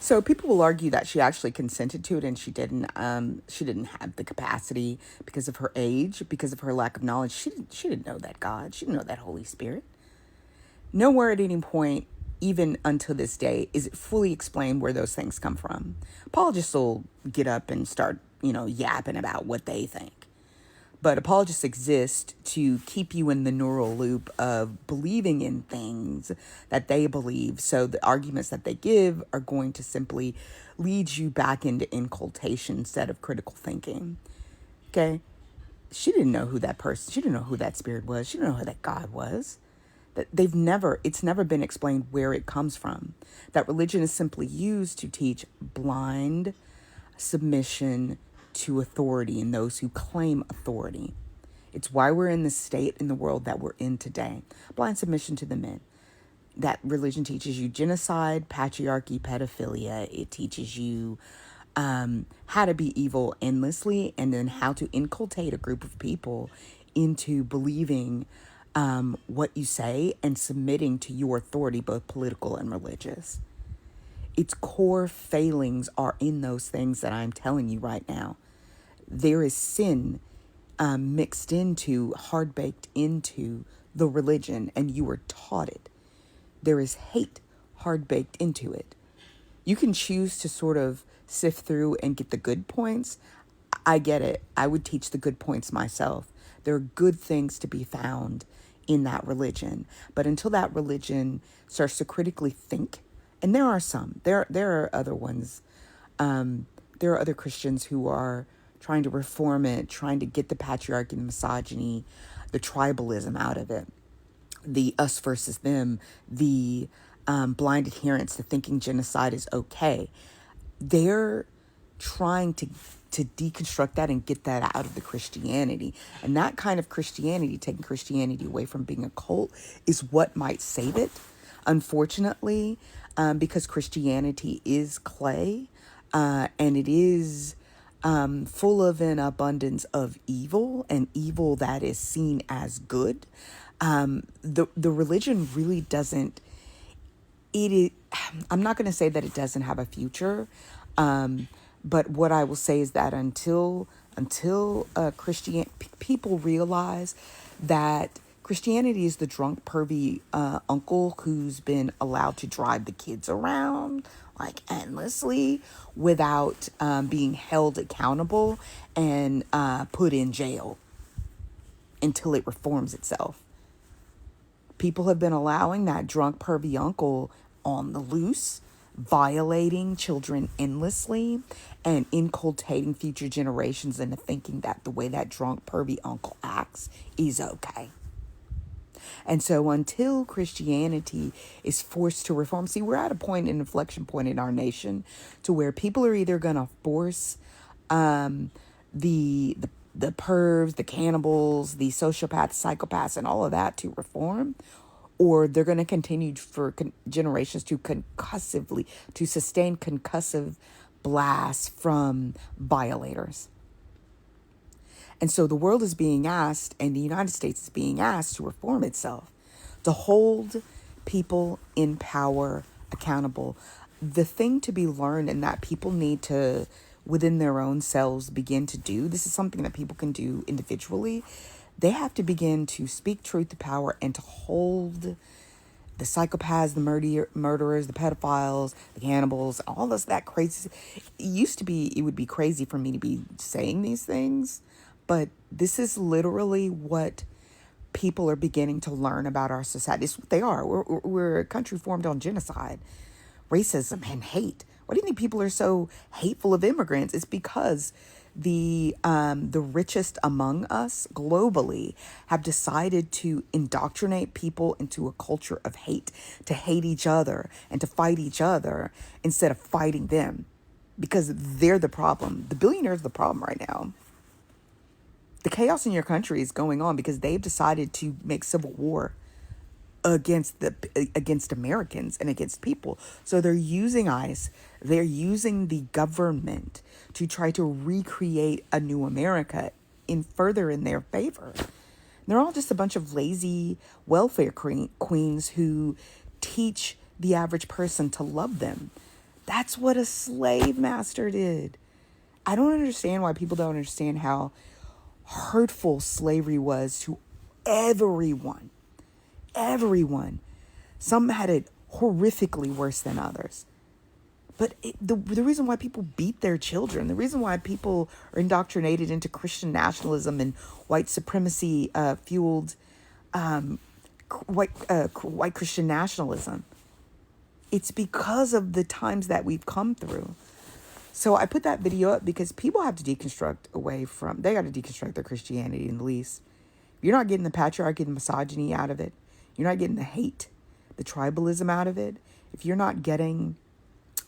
So people will argue that she actually consented to it and she didn't. She didn't have the capacity because of her age, because of her lack of knowledge. She didn't know that God. She didn't know that Holy Spirit. Nowhere at any point, even until this day, is it fully explained where those things come from. Apologists will get up and start, yapping about what they think. But apologists exist to keep you in the neural loop of believing in things that they believe. So the arguments that they give are going to simply lead you back into incultation instead of critical thinking. Okay? She didn't know who that person, she didn't know who that spirit was. She didn't know who that God was. That it's never been explained where it comes from. That religion is simply used to teach blind submission to authority and those who claim authority. It's why we're in the state in the world that we're in today. Blind submission to the men. That religion teaches you genocide, patriarchy, pedophilia. It teaches you how to be evil endlessly, and then how to inculcate a group of people into believing what you say and submitting to your authority, both political and religious. Its core failings are in those things that I'm telling you right now. There is sin mixed into, hard baked into the religion, and you were taught it. There is hate hard baked into it. You can choose to sort of sift through and get the good points. I get it. I would teach the good points myself. There are good things to be found in that religion. But until that religion starts to critically think, and there are some, there are other ones. There are other Christians who are trying to reform it, trying to get the patriarchy, the misogyny, the tribalism out of it, the us versus them, the blind adherence to thinking genocide is okay. They're trying to deconstruct that and get that out of the Christianity. And that kind of Christianity, taking Christianity away from being a cult, is what might save it. Unfortunately, because Christianity is clay, and it is full of an abundance of evil, and evil that is seen as good. The religion really doesn't. It is. I'm not going to say that it doesn't have a future, but what I will say is that until Christian people realize that Christianity is the drunk, pervy uncle who's been allowed to drive the kids around like endlessly without being held accountable and put in jail until it reforms itself. People have been allowing that drunk, pervy uncle on the loose, violating children endlessly and inculcating future generations into thinking that the way that drunk, pervy uncle acts is okay. And so until Christianity is forced to reform, see, we're at a point, an inflection point in our nation to where people are either going to force the pervs, the cannibals, the sociopaths, psychopaths, and all of that to reform, or they're going to continue for generations to sustain concussive blasts from violators. And so the world is being asked, and the United States is being asked to reform itself, to hold people in power accountable. The thing to be learned, and that people need to, within their own selves, begin to do, this is something that people can do individually. They have to begin to speak truth to power and to hold the psychopaths, the murderers, the pedophiles, the cannibals, all this, that crazy. It would be crazy for me to be saying these things, but this is literally what people are beginning to learn about our society. It's what they are. We're a country formed on genocide, racism, and hate. Why do you think people are so hateful of immigrants? It's because the richest among us globally have decided to indoctrinate people into a culture of hate, to hate each other and to fight each other instead of fighting them, because they're the problem. The billionaires are the problem right now. The chaos in your country is going on because they've decided to make civil war against Americans and against people. So they're using ICE, they're using the government to try to recreate a new America in their favor. And they're all just a bunch of lazy welfare queens who teach the average person to love them. That's what a slave master did. I don't understand why people don't understand how hurtful slavery was to everyone. Everyone. Some had it horrifically worse than others. But the reason why people beat their children, the reason why people are indoctrinated into Christian nationalism and white supremacy fueled white Christian nationalism, it's because of the times that we've come through. So I put that video up because people have to they got to deconstruct their Christianity in the least. You're not getting the patriarchy, the misogyny out of it. You're not getting the hate, the tribalism out of it. If you're not getting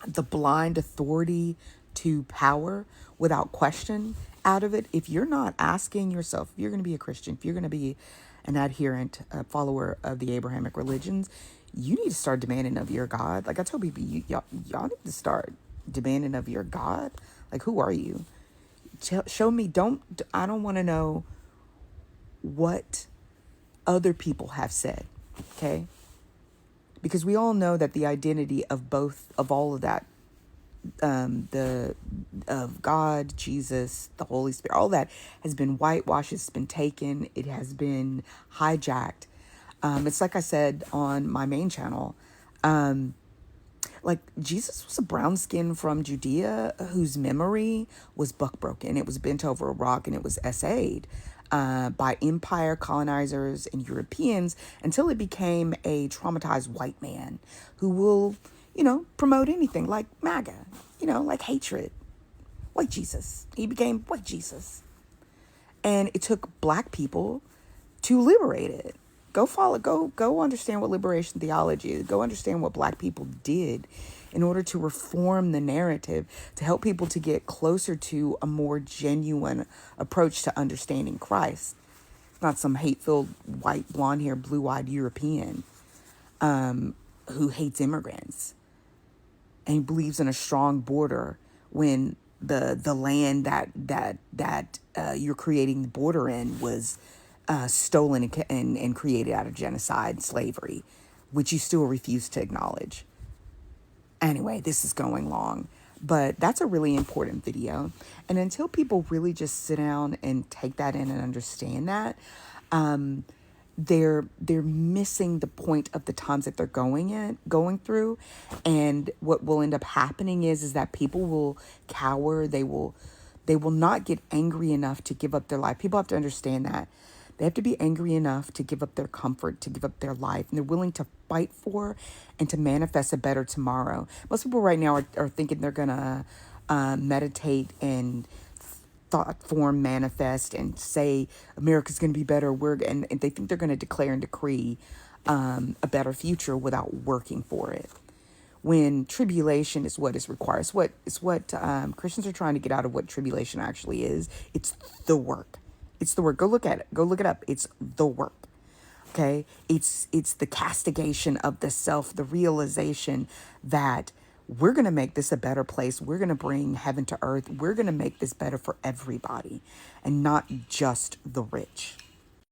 the blind authority to power without question out of it, if you're not asking yourself, if you're going to be a Christian, if you're going to be an adherent, follower of the Abrahamic religions, you need to start demanding of your God. Like I told people, y'all need to start demanding of your God. Like, who are you? Show me. I don't want to know what other people have said. Okay. Because we all know that the identity of all of that, of God, Jesus, the Holy Spirit, all that has been whitewashed. It's been taken. It has been hijacked. It's like I said on my main channel, like Jesus was a brown skin from Judea whose memory was buck broken. It was bent over a rock and it was essayed by empire colonizers and Europeans until it became a traumatized white man who will, promote anything like MAGA, like hatred. White Jesus. He became white Jesus. And it took black people to liberate it. Go understand what liberation theology is. Go understand what black people did in order to reform the narrative, to help people to get closer to a more genuine approach to understanding Christ. Not some hate-filled white, blonde-haired, blue-eyed European who hates immigrants and believes in a strong border when the land that you're creating the border in was stolen and created out of genocide, slavery, which you still refuse to acknowledge. Anyway, this is going long, but that's a really important video. And until people really just sit down and take that in and understand that, they're missing the point of the times that they're going through. And what will end up happening is that people will cower. They will not get angry enough to give up their life. People have to understand that. They have to be angry enough to give up their comfort, to give up their life, and they're willing to fight for and to manifest a better tomorrow. Most people right now are thinking they're going to meditate and thought form manifest and say America's going to be better. And they think they're going to declare and decree a better future without working for it. When tribulation is what is required. It's what Christians are trying to get out of what tribulation actually is. It's the work. It's the work. Go look at it. Go look it up. It's the work. Okay? It's the castigation of the self, the realization that we're going to make this a better place. We're going to bring heaven to earth. We're going to make this better for everybody and not just the rich.